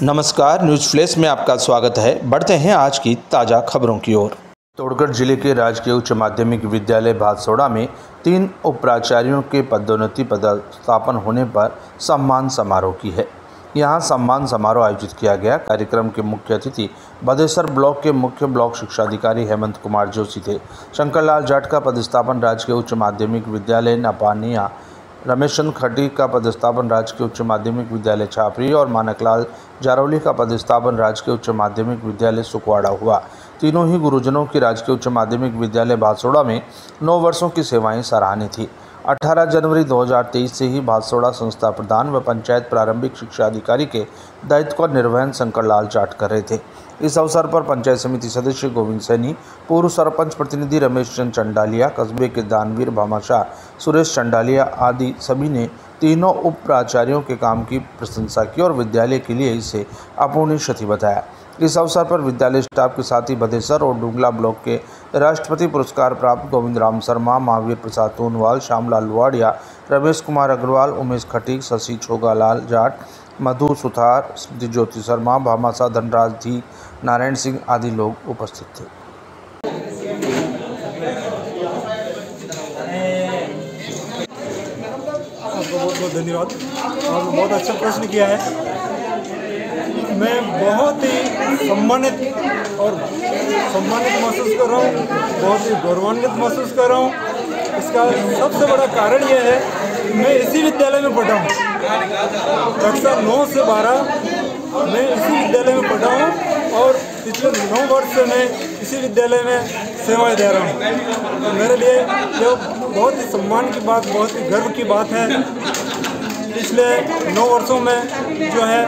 नमस्कार, news flash में आपका स्वागत है। बढ़ते हैं आज की ताज़ा खबरों की ओर। चित्तौड़गढ़ जिले के राजकीय उच्च माध्यमिक विद्यालय भादसोड़ा में 3 उपाचार्यों के पदोन्नति पदस्थापन होने पर सम्मान समारोह की है। यहां सम्मान समारोह आयोजित किया गया। कार्यक्रम के मुख्य अतिथि बदेसर ब्लॉक के मुख्य ब्लॉक शिक्षा अधिकारी हेमंत कुमार जोशी थे। शंकरलाल जाट का पदस्थापन राजकीय उच्च माध्यमिक विद्यालय नपानिया, रमेशचंद्र खटीक का पदस्थापन राजकीय उच्च माध्यमिक विद्यालय छापरी और मानकलाल जारौली का पदस्थापन राजकीय उच्च माध्यमिक विद्यालय सुकवाड़ा हुआ। तीनों ही गुरुजनों की राजकीय उच्च माध्यमिक विद्यालय भादसोड़ा में 9 वर्षों की सेवाएं सराहनीय थी। 18 जनवरी 2023 से ही भादसोड़ा संस्था प्रधान व पंचायत प्रारंभिक शिक्षा अधिकारी के दायित्व का निर्वहन शंकरलाल जाट कर रहे थे। इस अवसर पर पंचायत समिति सदस्य गोविंद सैनी, पूर्व सरपंच प्रतिनिधि रमेश चंद चंडालिया, कस्बे के दानवीर भामाशाह सुरेश चंडालिया आदि सभी ने तीनों उप प्राचार्यों के काम की प्रशंसा की और विद्यालय के लिए इसे अपूर्णीय क्षति बताया। इस अवसर पर विद्यालय स्टाफ के साथ ही बदेसर और डुंगला ब्लॉक के राष्ट्रपति पुरस्कार प्राप्त गोविंद राम शर्मा, महावीर प्रसाद तोनवाल, श्यामलाल वाड़िया, रमेश कुमार अग्रवाल, उमेश खटीक, शशि छोगालाल जाट, मधु सुथार, स्मृति ज्योति शर्मा, भामाशाह धनराज धी, नारायण सिंह आदि लोग उपस्थित थे। आपको बहुत बहुत धन्यवाद। आपने बहुत अच्छा प्रश्न किया है। मैं बहुत ही सम्मानित महसूस कर रहा हूँ, बहुत ही गौरवान्वित महसूस कर रहा हूँ। इसका सबसे बड़ा कारण यह है कि मैं इसी विद्यालय में पढ़ा हूँ। कक्षा 9 से 12 मैं इसी विद्यालय में पढ़ा हूँ और पिछले 9 वर्ष से मैं इसी विद्यालय में सेवाएं दे रहा हूँ। तो मेरे लिए यह बहुत ही सम्मान की बात, बहुत ही गर्व की बात है। पिछले 9 वर्षों में जो है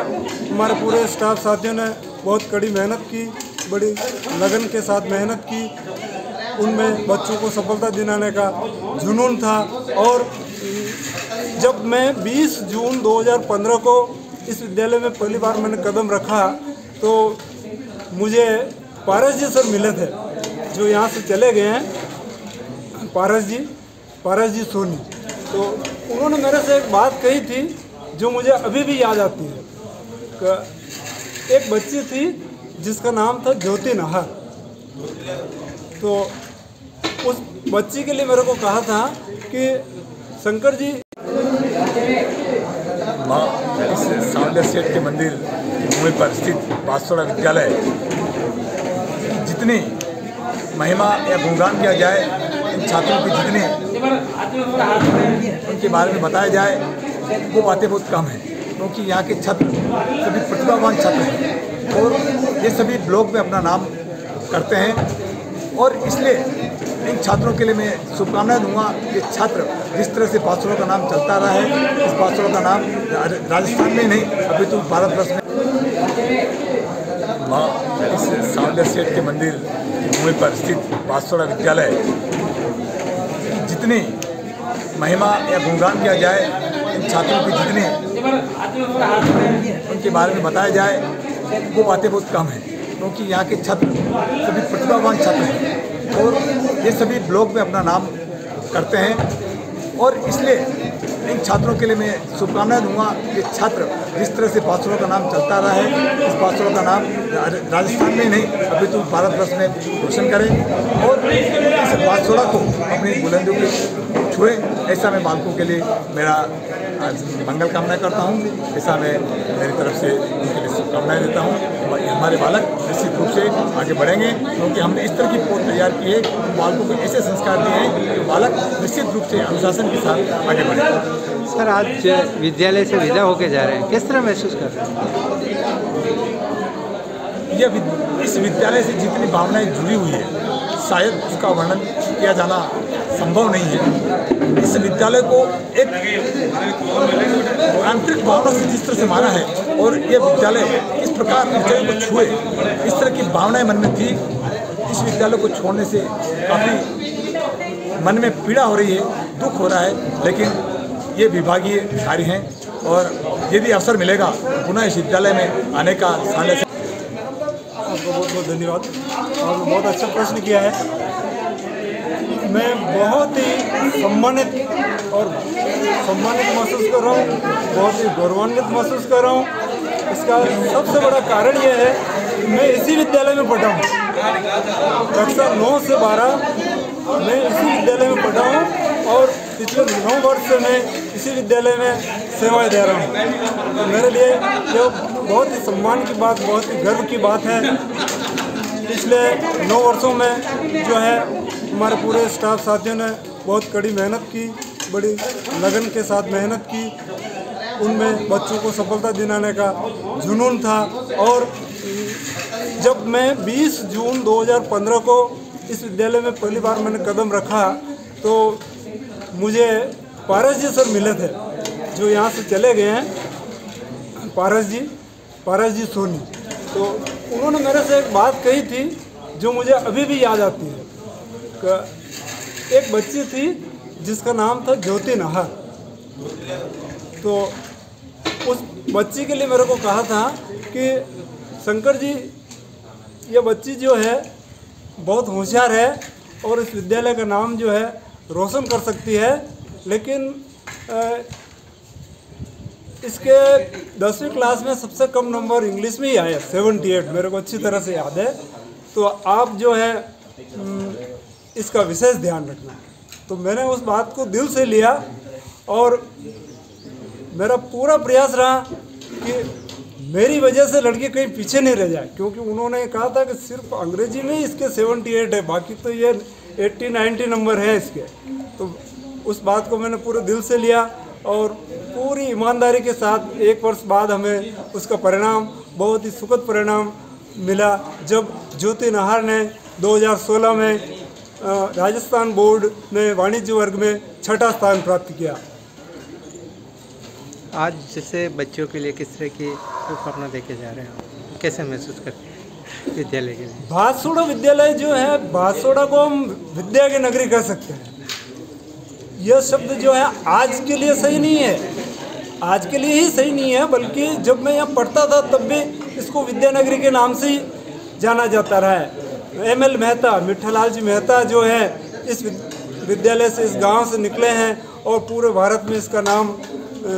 हमारे पूरे स्टाफ साथियों ने बहुत कड़ी मेहनत की, बड़ी लगन के साथ मेहनत की। उनमें बच्चों को सफलता दिलाने का जुनून था। और जब मैं 20 जून 2015 को इस विद्यालय में पहली बार मैंने कदम रखा तो मुझे पारस जी सर मिले थे, जो यहाँ से चले गए हैं, पारस जी सोनी। तो उन्होंने मेरे से एक बात कही थी जो मुझे अभी भी याद आती है। एक बच्ची थी जिसका नाम था ज्योति नाहर। तो उस बच्ची के लिए मेरे को कहा था कि शंकर जी, माँ इस सावंडर सेठ के मंदिर भूमि पर स्थित भादसोड़ा विद्यालय जितनी महिमा या गुणगान किया जाए, इन छात्रों की जितनी उनके बारे में बताया जाए, वो बातें बहुत कम हैं। क्योंकि यहाँ के छात्र सभी प्रतिभावान छात्र हैं और ये सभी ब्लॉक में अपना नाम करते हैं। और इसलिए इन छात्रों के लिए मैं शुभकामनाएं दूंगा कि छात्र जिस तरह से भादसोड़ा का नाम चलता रहा है, इस भादसोड़ा का नाम राजस्थान में ही नहीं अभी तो भारतवर्ष में माँ इस सावंडर सेठ के मंदिर भूमि पर स्थित भादसोड़ा विद्यालय जितनी महिमा या गुणगान किया जाए, इन छात्रों की जितनी उनके बारे में बताया जाए, वो बातें बहुत कम हैं। क्योंकि यहाँ के छात्र सभी प्रतिभावान छात्र हैं और ये सभी ब्लॉक में अपना नाम करते हैं। और इसलिए इन छात्रों के लिए मैं शुभकामनाएं दूंगा कि छात्र जिस तरह से भादसोड़ा का नाम चलता रहा है, इस भादसोड़ा का नाम राजस्थान में ही नहीं अभी तो भारतवर्ष में रोशन करें और इस भादसोड़ा को अपनी बुलंदियों की छुए। ऐसा मैं बालकों के लिए मेरा मंगल कामना करता हूँ। ऐसा मैं मेरी तरफ से उनके लिए शुभकामनाएं देता हूँ। हमारे बालक निश्चित रूप से आगे बढ़ेंगे क्योंकि हमने इस तरह की पोस्ट तैयार की है, बालकों को ऐसे संस्कार दिए हैं कि बालक निश्चित रूप से अनुशासन के साथ आगे बढ़ेंगे। सर, आज विद्यालय से विदा होके जा रहे हैं, किस तरह महसूस कर रहे हैं? इस विद्यालय से जितनी भावनाएं जुड़ी हुई है, शायद उसका वर्णन किया जाना संभव नहीं है। इस विद्यालय को एक आंतरिक भावना से जिस तरह से माना है और ये विद्यालय इस प्रकार ऊंचाई को छुए, इस तरह की भावनाएं मन में थी। इस विद्यालय को छोड़ने से काफ़ी मन में पीड़ा हो रही है, दुख हो रहा है, लेकिन ये विभागीय कार्य हैं और यदि अवसर मिलेगा पुनः इस विद्यालय में आने का साले से। आपको बहुत बहुत धन्यवाद। आपने बहुत अच्छा प्रश्न किया है। मैं बहुत ही सम्मानित महसूस कर रहा हूँ, बहुत ही गौरवान्वित महसूस कर रहा हूँ। इसका सबसे बड़ा कारण यह है कि मैं इसी विद्यालय में पढ़ा हूँ। कक्षा 9 से 12 मैं इसी विद्यालय में पढ़ा हूँ और पिछले 9 वर्ष से मैं इसी विद्यालय में सेवाएं दे रहा हूँ। तो मेरे लिए यह बहुत ही सम्मान की बात, बहुत ही गर्व की बात है। पिछले 9 वर्षों में जो है हमारे पूरे स्टाफ साथियों ने बहुत कड़ी मेहनत की, बड़ी लगन के साथ मेहनत की। उनमें बच्चों को सफलता दिलाने का जुनून था। और जब मैं 20 जून 2015 को इस विद्यालय में पहली बार मैंने कदम रखा तो मुझे पारस जी सर मिले थे, जो यहाँ से चले गए हैं, पारस जी सोनी। तो उन्होंने मेरे से एक बात कही थी जो मुझे अभी भी याद आती है। एक बच्ची थी जिसका नाम था ज्योति नाहर। तो उस बच्ची के लिए मेरे को कहा था कि शंकर जी, ये बच्ची जो है बहुत होशियार है और इस विद्यालय का नाम जो है रोशन कर सकती है, लेकिन इसके 10वीं क्लास में सबसे कम नंबर इंग्लिश में ही आए, 78, मेरे को अच्छी तरह से याद है। तो आप जो है इसका विशेष ध्यान रखना। तो मैंने उस बात को दिल से लिया और मेरा पूरा प्रयास रहा कि मेरी वजह से लड़की कहीं पीछे नहीं रह जाए, क्योंकि उन्होंने कहा था कि सिर्फ अंग्रेजी में ही इसके 78 है, बाकी तो ये 80-90 नंबर है इसके। तो उस बात को मैंने पूरे दिल से लिया और पूरी ईमानदारी के साथ 1 वर्ष बाद हमें उसका परिणाम, बहुत ही सुखद परिणाम मिला, जब ज्योति नाहर ने 2016 में राजस्थान बोर्ड में वाणिज्य वर्ग में 6ठा स्थान प्राप्त किया। आज जैसे बच्चों के लिए किस तरह की शुभकामना देके जा रहे हैं, कैसे महसूस करते हैं विद्यालय के लिए? भातसोड़ा विद्यालय जो है, भातसोड़ा को हम विद्या की नगरी कह सकते हैं। यह शब्द जो है आज के लिए सही नहीं है, आज के लिए ही सही नहीं है, बल्कि जब मैं यहाँ पढ़ता था तब भी इसको विद्यानगरी के नाम से ही जाना जाता रहा है। ML मेहता, मिट्ठालाल जी मेहता जो है इस विद्यालय से, इस गांव से निकले हैं और पूरे भारत में इसका नाम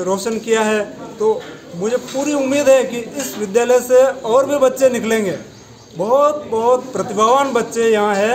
रोशन किया है। तो मुझे पूरी उम्मीद है कि इस विद्यालय से और भी बच्चे निकलेंगे। बहुत प्रतिभावान बच्चे यहाँ हैं।